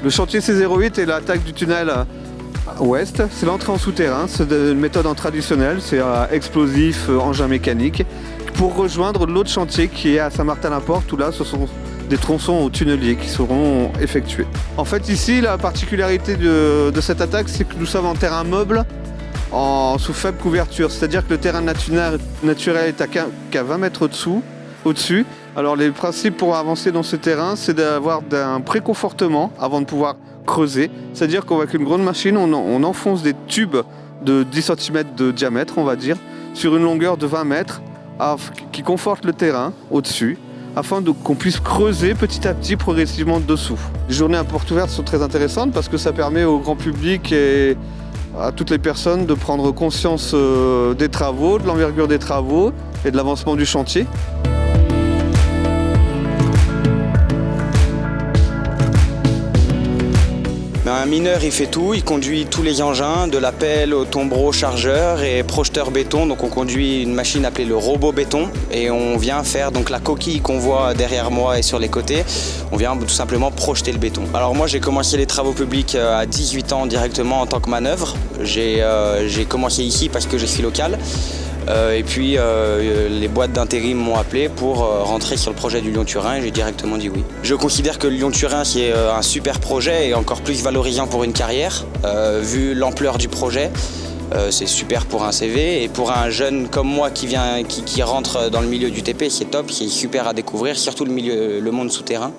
Le chantier C08 est l'attaque du tunnel ouest. C'est l'entrée en souterrain. C'est une méthode en traditionnelle. C'est explosif, engin mécanique. Pour rejoindre l'autre chantier qui est à Saint-Martin-la-Porte, où là, ce sont des tronçons au tunnelier qui seront effectués. En fait, ici, la particularité de cette attaque, c'est que nous sommes en terrain meuble, sous faible couverture. C'est-à-dire que le terrain naturel est qu'à 20 mètres au-dessus. Alors, les principes pour avancer dans ce terrain, c'est d'avoir un préconfortement avant de pouvoir creuser. C'est-à-dire qu'avec une grande machine, on enfonce des tubes de 10 cm de diamètre, on va dire, sur une longueur de 20 mètres, qui conforte le terrain au-dessus, afin qu'on puisse creuser petit à petit, progressivement dessous. Les journées à porte ouverte sont très intéressantes parce que ça permet au grand public et à toutes les personnes de prendre conscience des travaux, de l'envergure des travaux et de l'avancement du chantier. Un mineur, il fait tout, il conduit tous les engins, de la pelle au tombereau chargeur et projeteur béton. Donc on conduit une machine appelée le robot béton et on vient faire donc la coquille qu'on voit derrière moi et sur les côtés. On vient tout simplement projeter le béton. Alors moi j'ai commencé les travaux publics à 18 ans directement en tant que manœuvre. J'ai commencé ici parce que je suis local. Et puis les boîtes d'intérim m'ont appelé pour rentrer sur le projet du Lyon-Turin et j'ai directement dit oui. Je considère que le Lyon-Turin c'est un super projet et encore plus valorisant pour une carrière, vu l'ampleur du projet. C'est super pour un CV et pour un jeune comme moi qui rentre dans le milieu du TP, c'est top, c'est super à découvrir, surtout le monde souterrain.